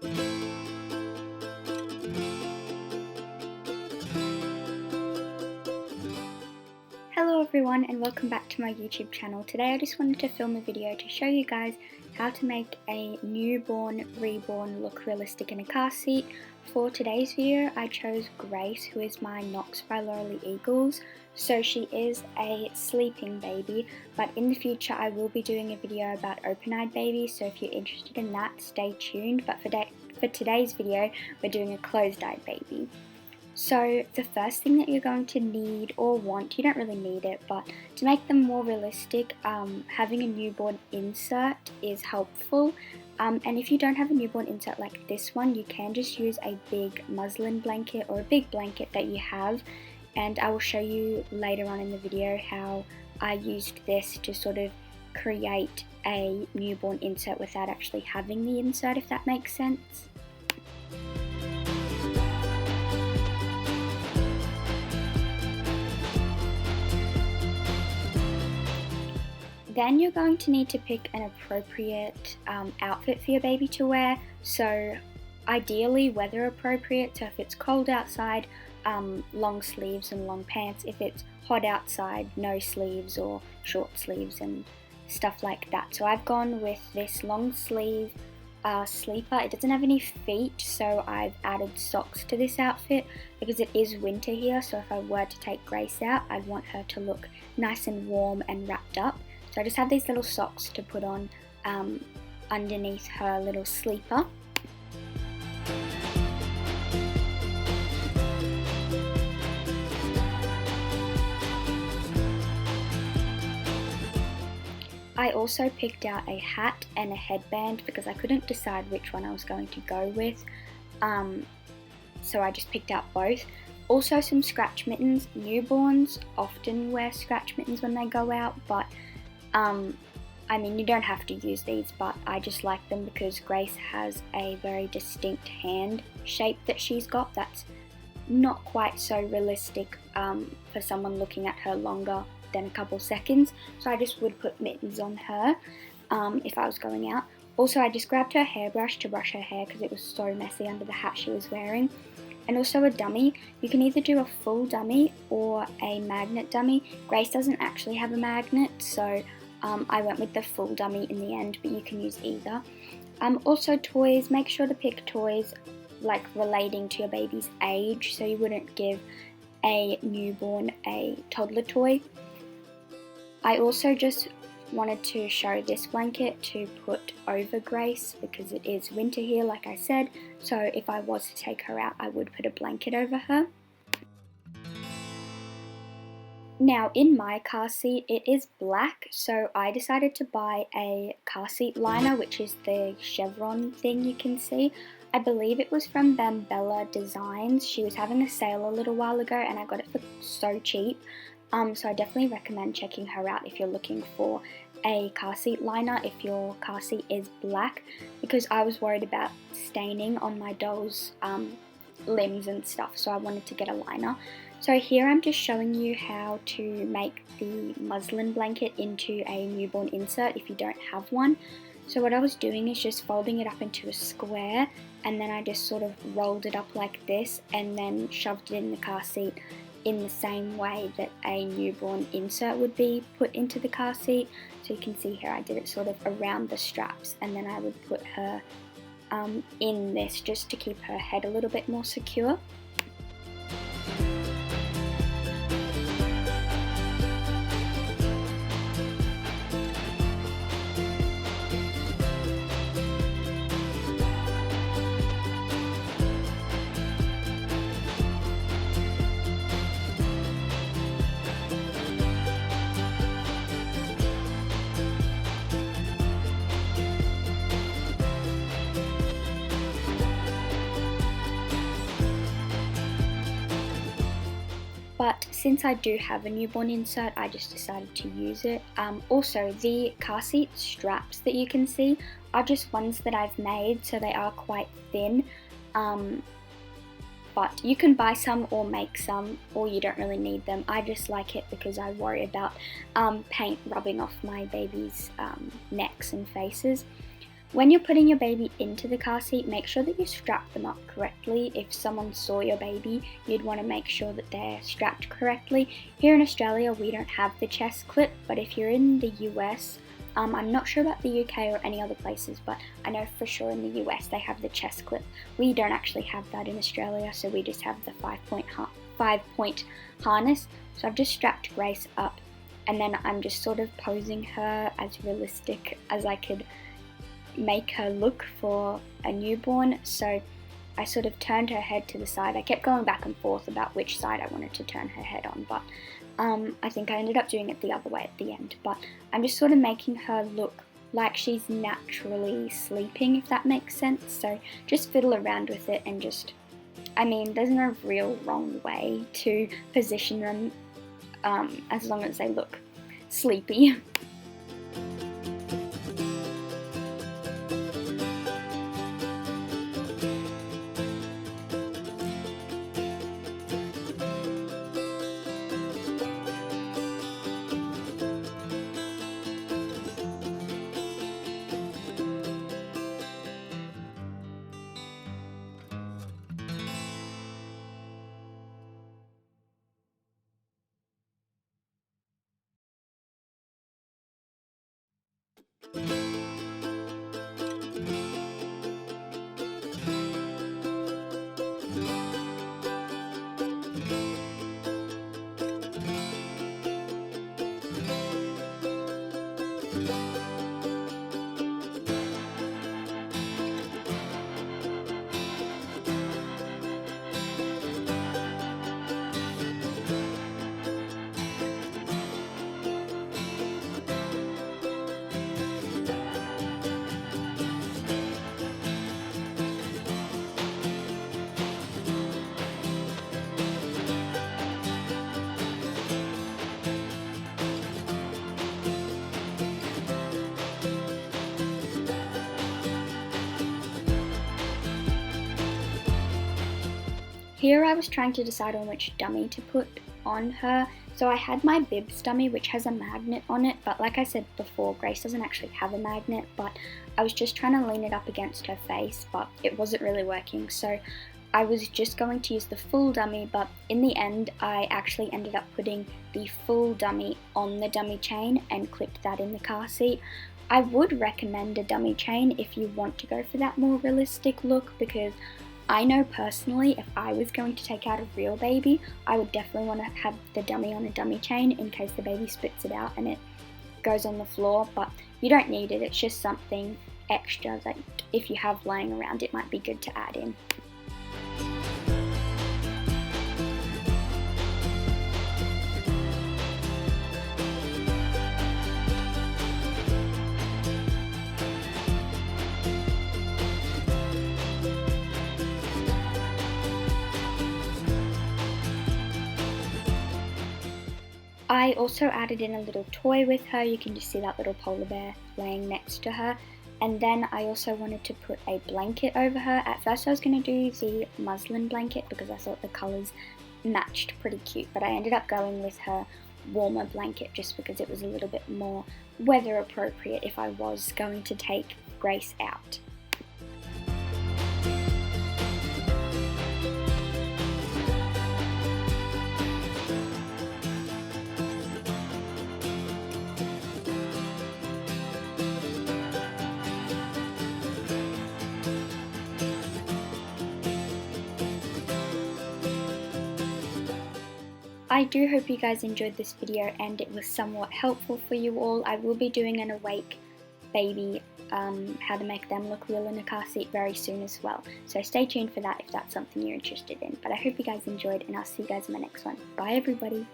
Hello everyone and welcome back to my YouTube channel. Today I just wanted to film a video to show you guys how to make a newborn reborn look realistic in a car seat. For today's video I chose Grace, who is my Knox by Laurel Eagles. So she is a sleeping baby, but in the future I will be doing a video about open-eyed babies, so if you're interested in that, stay tuned. But for today's video we're doing a closed-eyed baby. So the first thing that you're going to need or want, you don't really need it, but to make them more realistic, having a newborn insert is helpful. And if you don't have a newborn insert like this one, you can just use a big muslin blanket or a big blanket that you have. And I will show you later on in the video how I used this to sort of create a newborn insert without actually having the insert, if that makes sense. Then you're going to need to pick an appropriate outfit for your baby to wear. So ideally weather appropriate, so if it's cold outside, long sleeves and long pants. If it's hot outside, no sleeves or short sleeves and stuff like that. So I've gone with this long sleeve sleeper. It doesn't have any feet, so I've added socks to this outfit because it is winter here, so if I were to take Grace out, I'd want her to look nice and warm and wrapped up. So I just have these little socks to put on underneath her little sleeper. I also picked out a hat and a headband because I couldn't decide which one I was going to go with. So I just picked out both. Also some scratch mittens. Newborns often wear scratch mittens when they go out, but I mean, you don't have to use these, but I just like them because Grace has a very distinct hand shape that she's got that's not quite so realistic for someone looking at her longer than a couple seconds. So I just would put mittens on her if I was going out. Also, I just grabbed her hairbrush to brush her hair because it was so messy under the hat she was wearing. And also a dummy. You can either do a full dummy or a magnet dummy. Grace doesn't actually have a magnet, so I went with the full dummy in the end, but you can use either. Also toys, make sure to pick toys like relating to your baby's age, so you wouldn't give a newborn a toddler toy. I also just wanted to show this blanket to put over Grace because it is winter here, like I said, so if I was to take her out I would put a blanket over her. Now in my car seat it is black, so I decided to buy a car seat liner, which is the chevron thing you can see. I believe it was from Bambella Designs. She was having a sale a little while ago and I got it for so cheap. So I definitely recommend checking her out if you're looking for a car seat liner if your car seat is black, because I was worried about staining on my doll's limbs and stuff, so I wanted to get a liner. So here I'm just showing you how to make the muslin blanket into a newborn insert if you don't have one. So what I was doing is just folding it up into a square, and then I just sort of rolled it up like this and then shoved it in the car seat in the same way that a newborn insert would be put into the car seat. So you can see here I did it sort of around the straps, and then I would put her in this just to keep her head a little bit more secure. But since I do have a newborn insert, I just decided to use it. Also, the car seat straps that you can see are just ones that I've made, so they are quite thin. But you can buy some or make some, or you don't really need them. I just like it because I worry about paint rubbing off my baby's necks and faces. When you're putting your baby into the car seat, make sure that you strap them up correctly. If someone saw your baby, you'd want to make sure that they're strapped correctly. Here in Australia, we don't have the chest clip, but if you're in the US, I'm not sure about the UK or any other places, but I know for sure in the US they have the chest clip. We don't actually have that in Australia, so we just have the 5-point harness. So I've just strapped Grace up, and then I'm just sort of posing her as realistic as I could make her look for a newborn. So I sort of turned her head to the side. I kept going back and forth about which side I wanted to turn her head on, but I think I ended up doing it the other way at the end. But I'm just sort of making her look like she's naturally sleeping, if that makes sense. So just fiddle around with it and just, I mean, there's no real wrong way to position them as long as they look sleepy. Here I was trying to decide on which dummy to put on her. So I had my bibs dummy, which has a magnet on it, but like I said before, Grace doesn't actually have a magnet, but I was just trying to lean it up against her face, but it wasn't really working. So I was just going to use the full dummy, but in the end, I actually ended up putting the full dummy on the dummy chain and clipped that in the car seat. I would recommend a dummy chain if you want to go for that more realistic look, because I know personally if I was going to take out a real baby, I would definitely want to have the dummy on a dummy chain in case the baby spits it out and it goes on the floor, but you don't need it. It's just something extra that if you have lying around, it might be good to add in. I also added in a little toy with her. You can just see that little polar bear laying next to her. And then I also wanted to put a blanket over her. At first I was going to do the muslin blanket because I thought the colours matched pretty cute, but I ended up going with her warmer blanket just because it was a little bit more weather appropriate if I was going to take Grace out. I do hope you guys enjoyed this video and it was somewhat helpful for you all. I will be doing an awake baby, how to make them look real in a car seat very soon as well. So stay tuned for that if that's something you're interested in. But I hope you guys enjoyed and I'll see you guys in my next one. Bye everybody!